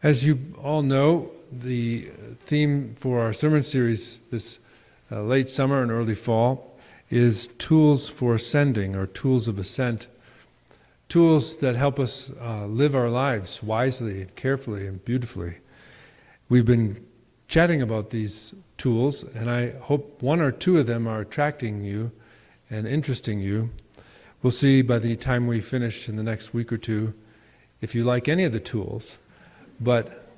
As you all know, the theme for our sermon series this late summer and early fall is tools for ascending, or tools of ascent. Tools that help us live our lives wisely and carefully and beautifully. We've been chatting about these tools, and I hope one or two of them are attracting you and interesting you. We'll see by the time we finish in the next week or two if you like any of the tools. But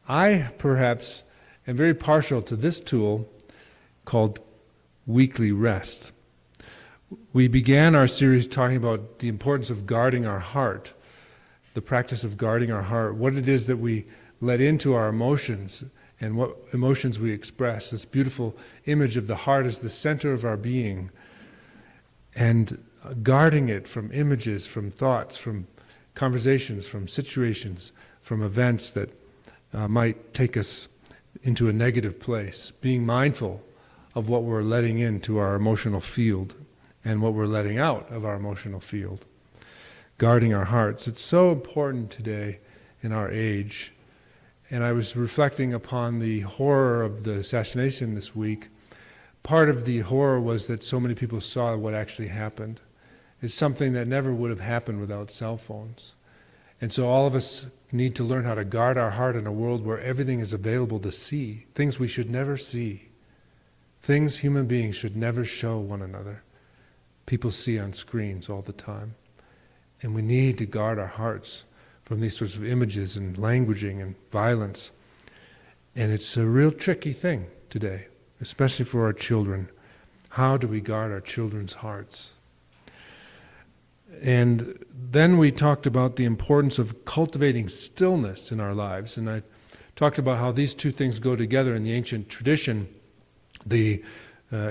I perhaps am very partial to this tool called weekly rest. We began our series talking about the importance of guarding our heart, the practice of guarding our heart, what it is that we let into our emotions and what emotions we express. This beautiful image of the heart as the center of our being, and guarding it from images, from thoughts, from conversations, from situations, from events that might take us into a negative place, being mindful of what we're letting into our emotional field and what we're letting out of our emotional field. Guarding our hearts. It's so important today in our age. And I was reflecting upon the horror of the assassination this week. Part of the horror was that so many people saw what actually happened. It's something that never would have happened without cell phones. And so all of us need to learn how to guard our heart in a world where everything is available to see, things we should never see, things human beings should never show one another. People see on screens all the time. And we need to guard our hearts from these sorts of images and languaging and violence. And it's a real tricky thing today, especially for our children. How do we guard our children's hearts? And then we talked about the importance of cultivating stillness in our lives. And I talked about how these two things go together in the ancient tradition. The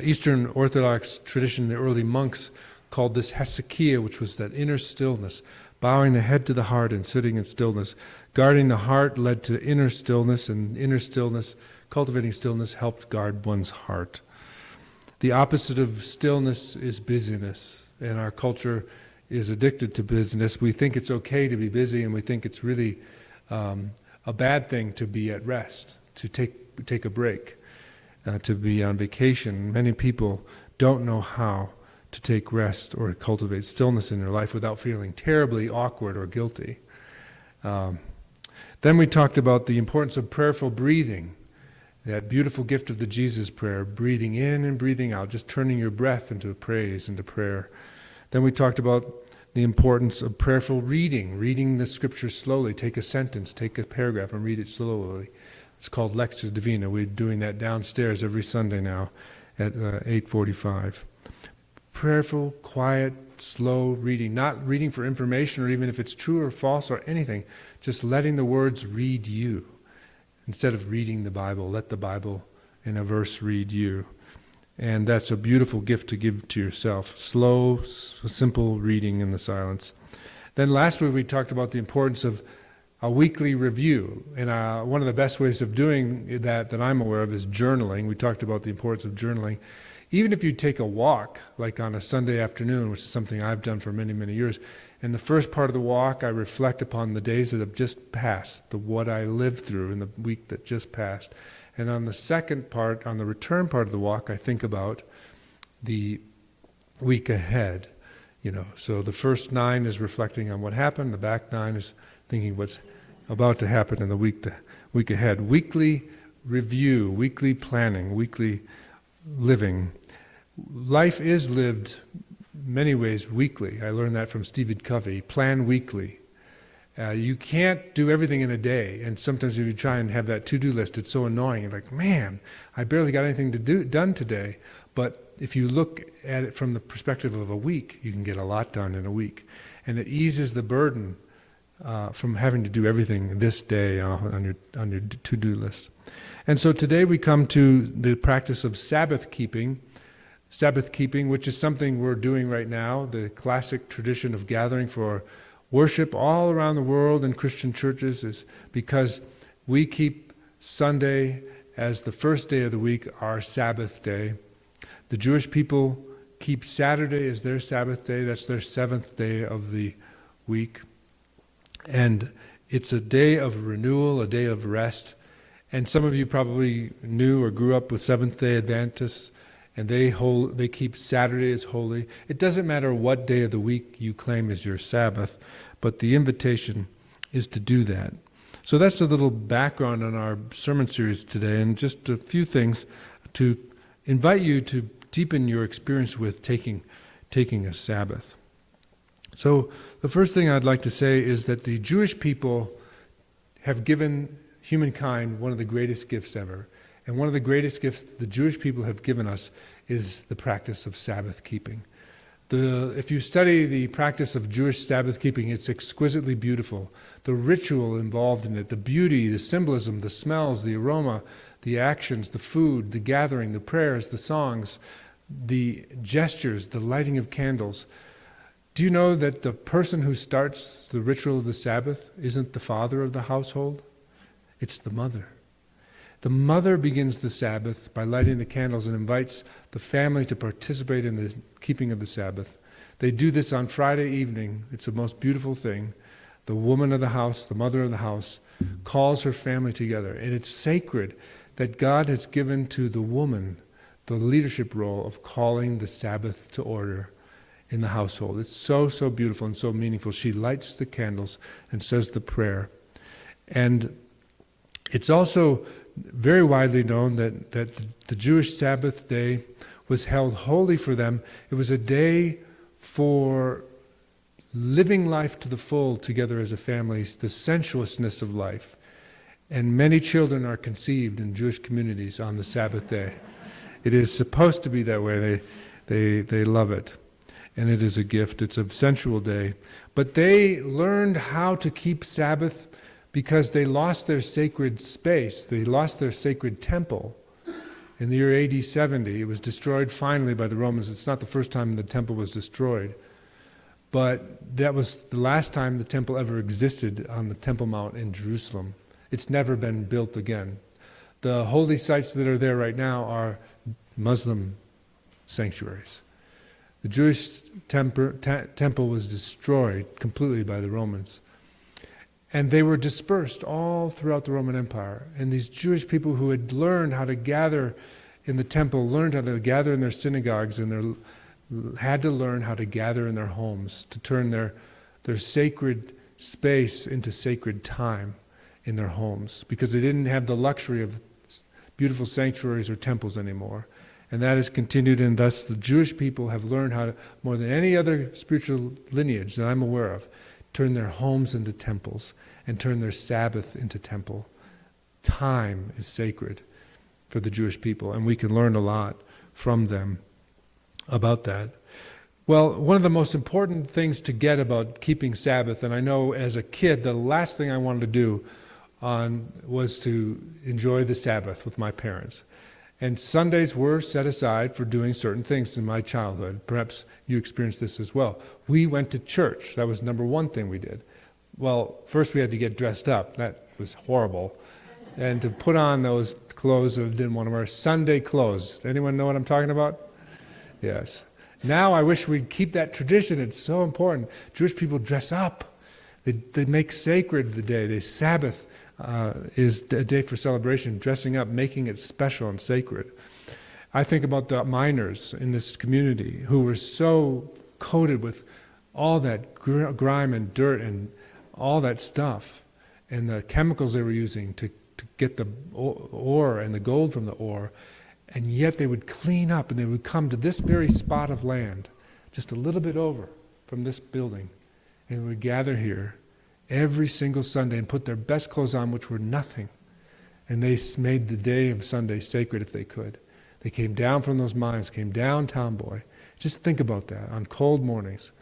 Eastern Orthodox tradition, the early monks called this hesychia, which was that inner stillness, bowing the head to the heart and sitting in stillness. Guarding the heart led to inner stillness, and inner stillness, cultivating stillness, helped guard one's heart. The opposite of stillness is busyness, and our culture is addicted to busyness. We think it's okay to be busy, and we think it's really a bad thing to be at rest, to take a break, to be on vacation. Many people don't know how to take rest or cultivate stillness in their life without feeling terribly awkward or guilty. Then we talked about the importance of prayerful breathing, that beautiful gift of the Jesus prayer, breathing in and breathing out, just turning your breath into praise, into prayer. Then we talked about the importance of prayerful reading the scriptures slowly. Take a sentence, take a paragraph and read it slowly. It's called Lectio Divina. We're doing that downstairs every Sunday now at 8:45. Prayerful, quiet, slow reading, not reading for information or even if it's true or false or anything, just letting the words read you. Instead of reading the Bible, let the Bible in a verse read you. And that's a beautiful gift to give to yourself. Slow, simple reading in the silence. Then last week we talked about the importance of a weekly review. And one of the best ways of doing that I'm aware of is journaling. We talked about the importance of journaling. Even if you take a walk, like on a Sunday afternoon, which is something I've done for many, many years, in the first part of the walk I reflect upon the days that have just passed, what I lived through in the week that just passed. And on the second part, on the return part of the walk, I think about the week ahead. So the first 9 is reflecting on what happened, the back 9 is thinking what's about to happen in the week ahead. Weekly review, weekly planning, weekly living. Life is lived many ways weekly. I learned that from Stephen Covey. Plan weekly. You can't do everything in a day, and sometimes if you try and have that to-do list, it's so annoying. You're like, man, I barely got anything done today. But if you look at it from the perspective of a week, you can get a lot done in a week. And it eases the burden from having to do everything this day on your to-do list. And so today we come to the practice of Sabbath keeping, which is something we're doing right now, the classic tradition of gathering for worship all around the world in Christian churches is because we keep Sunday as the first day of the week, our Sabbath day. The Jewish people keep Saturday as their Sabbath day. That's their 7th day of the week. And It's a day of renewal, a day of rest. And some of you probably knew or grew up with Seventh-day Adventists, and they keep Saturday as holy. It doesn't matter what day of the week you claim as your Sabbath, but the invitation is to do that. So that's a little background on our sermon series today, and just a few things to invite you to deepen your experience with taking a Sabbath. So the first thing I'd like to say is that the Jewish people have given humankind one of the greatest gifts ever. And one of the greatest gifts the Jewish people have given us is the practice of Sabbath keeping. If you study the practice of Jewish Sabbath keeping, it's exquisitely beautiful. The ritual involved in it, the beauty, the symbolism, the smells, the aroma, the actions, the food, the gathering, the prayers, the songs, the gestures, the lighting of candles. Do you know that the person who starts the ritual of the Sabbath isn't the father of the household? It's the mother. The mother begins the Sabbath by lighting the candles and invites the family to participate in the keeping of the Sabbath. They do this on Friday evening. It's the most beautiful thing. The woman of the house, the mother of the house, calls her family together. And it's sacred that God has given to the woman the leadership role of calling the Sabbath to order in the household. It's so, so beautiful and so meaningful. She lights the candles and says the prayer. And it's also very widely known that the Jewish Sabbath day was held holy for them. It was a day for living life to the full together as a family, the sensuousness of life. And many children are conceived in Jewish communities on the Sabbath day. It is supposed to be that way. They love it. And it is a gift. It's a sensual day. But they learned how to keep Sabbath because they lost their sacred space. They lost their sacred temple. In the year AD 70, it was destroyed finally by the Romans. It's not the first time the temple was destroyed. But that was the last time the temple ever existed on the Temple Mount in Jerusalem. It's never been built again. The holy sites that are there right now are Muslim sanctuaries. The Jewish temple was destroyed completely by the Romans. And they were dispersed all throughout the Roman Empire. And these Jewish people who had learned how to gather in the temple, learned how to gather in their synagogues, and had to learn how to gather in their homes, to turn their sacred space into sacred time in their homes, because they didn't have the luxury of beautiful sanctuaries or temples anymore. And that has continued, and thus the Jewish people have learned how to, more than any other spiritual lineage that I'm aware of, turn their homes into temples and turn their Sabbath into temple. Time is sacred for the Jewish people, and we can learn a lot from them about that. Well, one of the most important things to get about keeping Sabbath, and I know as a kid the last thing I wanted to do was to enjoy the Sabbath with my parents. And Sundays were set aside for doing certain things in my childhood. Perhaps you experienced this as well. We went to church. That was number one thing we did. Well, first we had to get dressed up. That was horrible. And to put on those clothes that didn't want to wear, Sunday clothes. Anyone know what I'm talking about? Yes. Now I wish we'd keep that tradition. It's so important. Jewish people dress up. They make sacred the day. They Sabbath. Is a day for celebration, dressing up, making it special and sacred. I think about the miners in this community who were so coated with all that grime and dirt and all that stuff, and the chemicals they were using to get the ore and the gold from the ore, and yet they would clean up and they would come to this very spot of land, just a little bit over from this building, and they would gather here every single Sunday and put their best clothes on, which were nothing. And they made the day of Sunday sacred if they could. They came down from those mines, came down Tomboy. Just think about that. On cold mornings,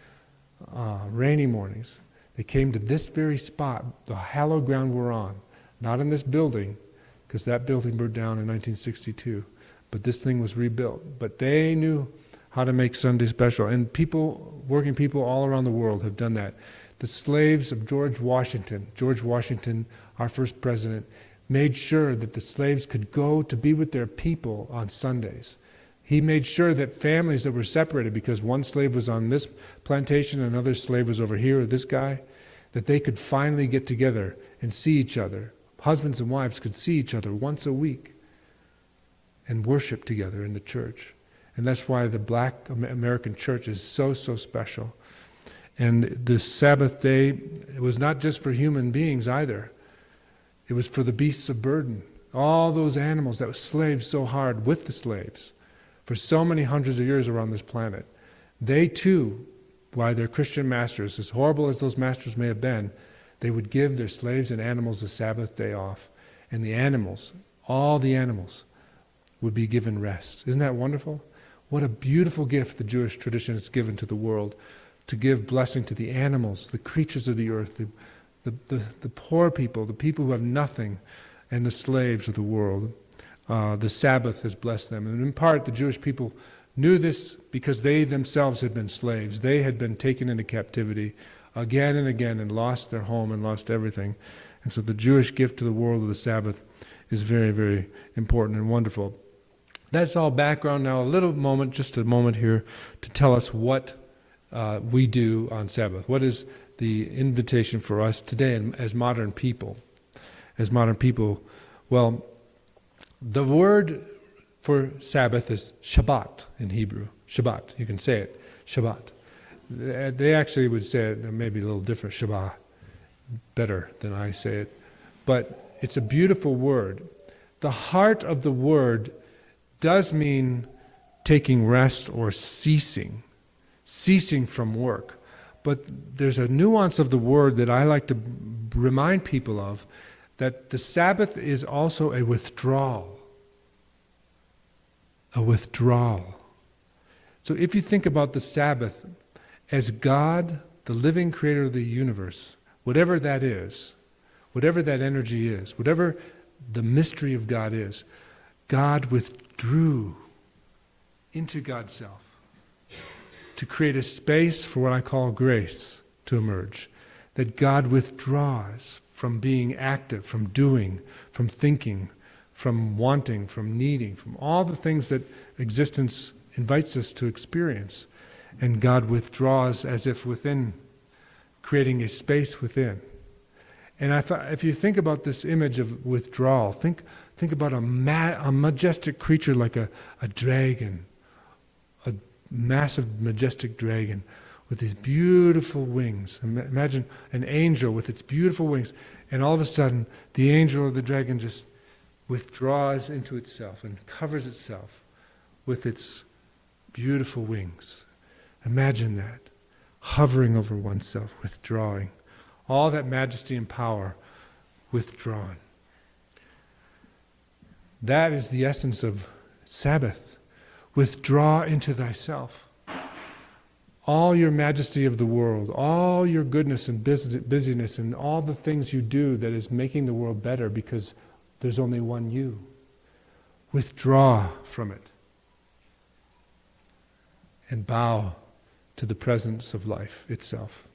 rainy mornings, they came to this very spot, the hallowed ground we're on. Not in this building, because that building burned down in 1962. But this thing was rebuilt. But they knew how to make Sunday special. And people, working people all around the world have done that. The slaves of George Washington, our first president, made sure that the slaves could go to be with their people on Sundays. He made sure that families that were separated because one slave was on this plantation, another slave was over here, or this guy, that they could finally get together and see each other. Husbands and wives could see each other once a week and worship together in the church. And that's why the Black American church is so, so special. And the Sabbath day, it was not just for human beings either. It was for the beasts of burden. All those animals that were slaved so hard with the slaves for so many hundreds of years around this planet. They too, by their Christian masters, as horrible as those masters may have been, they would give their slaves and animals the Sabbath day off. And the animals, all the animals, would be given rest. Isn't that wonderful? What a beautiful gift the Jewish tradition has given to the world, to give blessing to the animals, the creatures of the earth, the poor people, the people who have nothing, and the slaves of the world. The Sabbath has blessed them. And in part, the Jewish people knew this because they themselves had been slaves. They had been taken into captivity again and again and lost their home and lost everything. And so the Jewish gift to the world of the Sabbath is very, very important and wonderful. That's all background now. Just a moment here to tell us what we do on Sabbath. What is the invitation for us today as modern people? As modern people, well, the word for Sabbath is Shabbat in Hebrew. Shabbat, you can say it, Shabbat. They actually would say it maybe a little different, Shabbat, better than I say it. But it's a beautiful word. The heart of the word does mean taking rest or ceasing from work. But there's a nuance of the word that I like to remind people of, that the Sabbath is also a withdrawal. A withdrawal. So if you think about the Sabbath as God, the living creator of the universe, whatever that is, whatever that energy is, whatever the mystery of God is, God withdrew into God's self to create a space for what I call grace to emerge. That God withdraws from being active, from doing, from thinking, from wanting, from needing, from all the things that existence invites us to experience. And God withdraws as if within, creating a space within. And if you think about this image of withdrawal, think about a majestic creature like a dragon, a massive, majestic dragon with these beautiful wings. Imagine an angel with its beautiful wings, and all of a sudden, the angel or the dragon just withdraws into itself and covers itself with its beautiful wings. Imagine that, hovering over oneself, withdrawing. All that majesty and power withdrawn. That is the essence of Sabbath. Withdraw into thyself. All your majesty of the world, all your goodness and busyness and all the things you do that is making the world better because there's only one you. Withdraw from it and bow to the presence of life itself.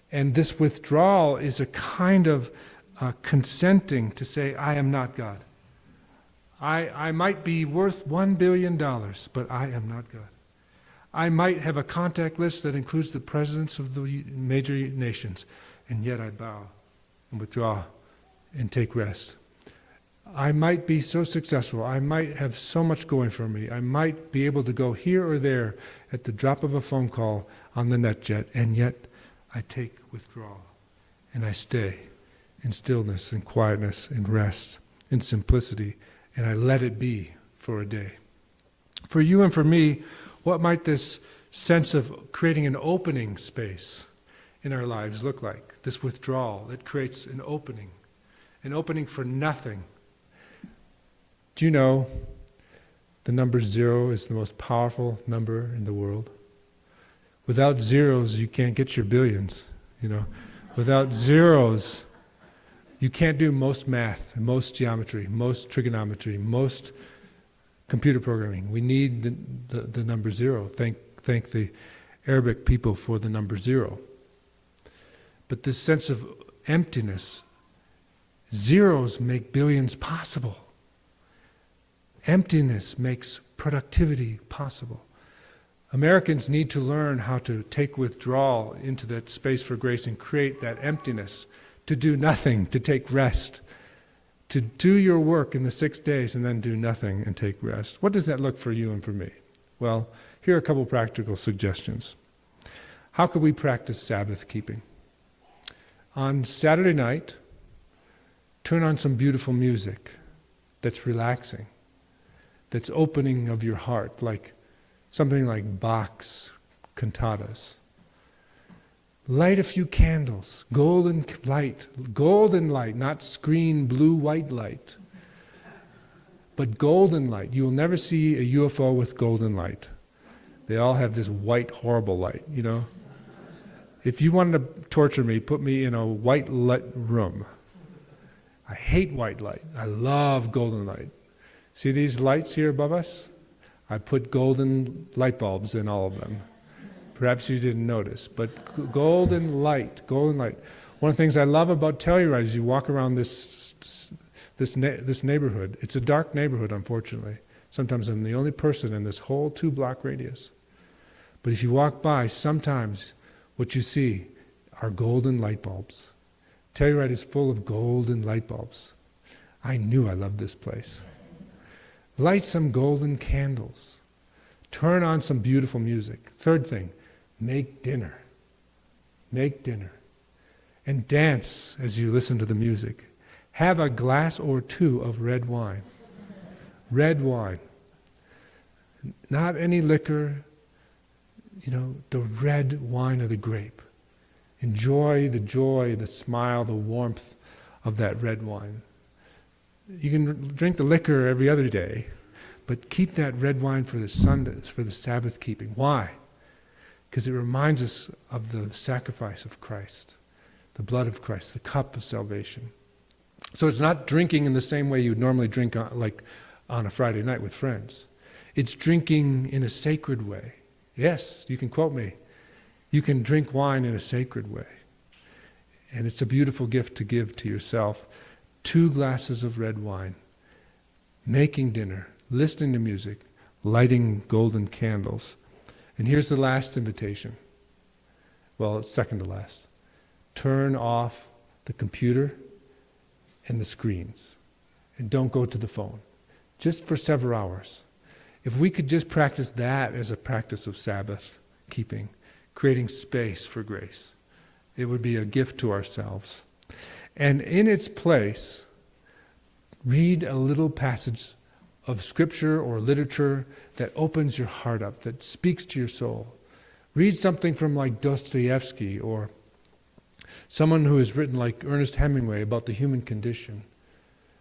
And this withdrawal is a kind of consenting to say, I am not God. I might be worth $1 billion, but I am not God. I might have a contact list that includes the presidents of the major nations, and yet I bow and withdraw and take rest. I might be so successful, I might have so much going for me, I might be able to go here or there at the drop of a phone call on the NetJet, and yet I take withdrawal and I stay in stillness and quietness and rest and simplicity, and I let it be for a day. For you and for me, what might this sense of creating an opening space in our lives look like? This withdrawal, it creates an opening for nothing. Do you know the number 0 is the most powerful number in the world? Without zeros, you can't get your billions, Without zeros, you can't do most math, most geometry, most trigonometry, most computer programming. We need the number 0. Thank the Arabic people for the number 0. But this sense of emptiness, zeros make billions possible. Emptiness makes productivity possible. Americans need to learn how to take withdrawal into that space for grace and create that emptiness, to do nothing, to take rest, to do your work in the 6 days and then do nothing and take rest. What does that look for you and for me? Well, here are a couple practical suggestions. How could we practice Sabbath keeping? On Saturday night, turn on some beautiful music that's relaxing, that's opening of your heart, like something like Bach's cantatas. Light a few candles, golden light, not screen blue-white light, but golden light. You will never see a UFO with golden light. They all have this white, horrible light, you know. If you wanted to torture me, put me in a white lit room. I hate white light. I love golden light. See these lights here above us? I put golden light bulbs in all of them. Perhaps you didn't notice, but golden light. One of the things I love about Telluride is you walk around this neighborhood. It's a dark neighborhood, unfortunately. Sometimes I'm the only person in this whole 2-block radius. But if you walk by, sometimes what you see are golden light bulbs. Telluride is full of golden light bulbs. I knew I loved this place. Light some golden candles. Turn on some beautiful music. Third thing, make dinner. Make dinner. And dance as you listen to the music. Have a glass or two of red wine. Red wine. Not any liquor, the red wine of the grape. Enjoy the joy, the smile, the warmth of that red wine. You can drink the liquor every other day, but keep that red wine for the Sundays, for the Sabbath keeping. Why? Because it reminds us of the sacrifice of Christ, the blood of Christ, the cup of salvation. So it's not drinking in the same way you'd normally drink like on a Friday night with friends. It's drinking in a sacred way. Yes, you can quote me. You can drink wine in a sacred way. And it's a beautiful gift to give to yourself. 2 glasses of red wine, making dinner, listening to music, lighting golden candles. And here's the last invitation. Well, it's second to last. Turn off the computer and the screens. And don't go to the phone. Just for several hours. If we could just practice that as a practice of Sabbath keeping, creating space for grace, it would be a gift to ourselves. And in its place, read a little passage of scripture or literature that opens your heart up, that speaks to your soul. Read something from like Dostoevsky or someone who has written like Ernest Hemingway about the human condition,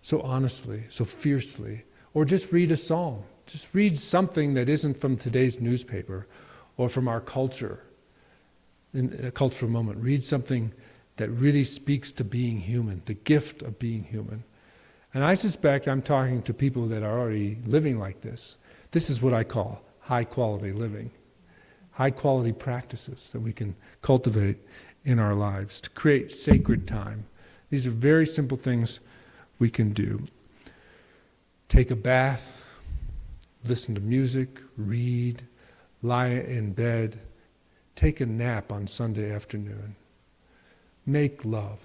so honestly, so fiercely. Or just read a psalm. Just read something that isn't from today's newspaper or from our culture, in a cultural moment. Read something that really speaks to being human, the gift of being human. And I suspect I'm talking to people that are already living like this. This is what I call high-quality living, high-quality practices that we can cultivate in our lives to create sacred time. These are very simple things we can do. Take a bath, listen to music, read, lie in bed, take a nap on Sunday afternoon. Make love.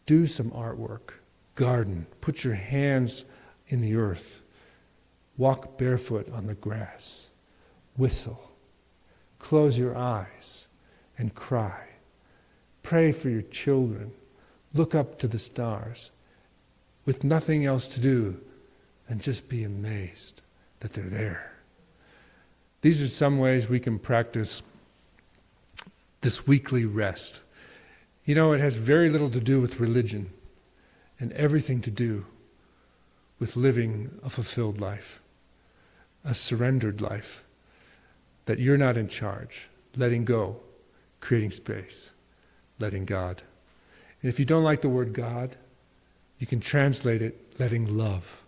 Do some artwork. Garden. Put your hands in the earth. Walk barefoot on the grass. Whistle. Close your eyes and cry. Pray for your children. Look up to the stars with nothing else to do than just be amazed that they're there. These are some ways we can practice this weekly rest. It has very little to do with religion and everything to do with living a fulfilled life, a surrendered life, that you're not in charge, letting go, creating space, letting God. And if you don't like the word God, you can translate it letting love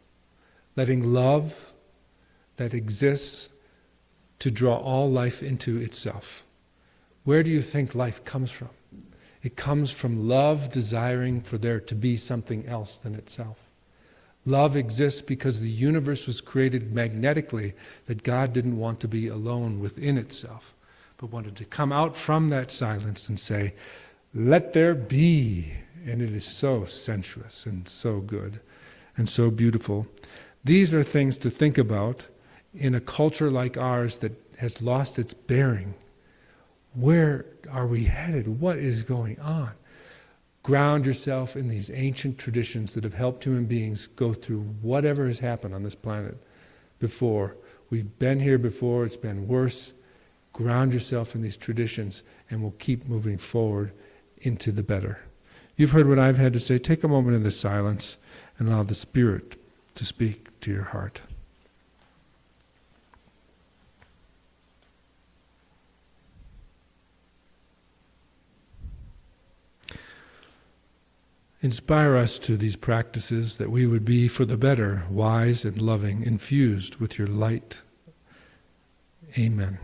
that exists to draw all life into itself. Where do you think life comes from? It comes from love desiring for there to be something else than itself. Love exists because the universe was created magnetically, that God didn't want to be alone within itself, but wanted to come out from that silence and say, let there be. And it is so sensuous and so good and so beautiful. These are things to think about in a culture like ours that has lost its bearing. Where are we headed? What is going on? Ground yourself in these ancient traditions that have helped human beings go through whatever has happened on this planet before. We've been here before, it's been worse. Ground yourself in these traditions and we'll keep moving forward into the better. You've heard what I've had to say. Take a moment in the silence and allow the Spirit to speak to your heart. Inspire us to these practices that we would be for the better, wise and loving, infused with your light. Amen.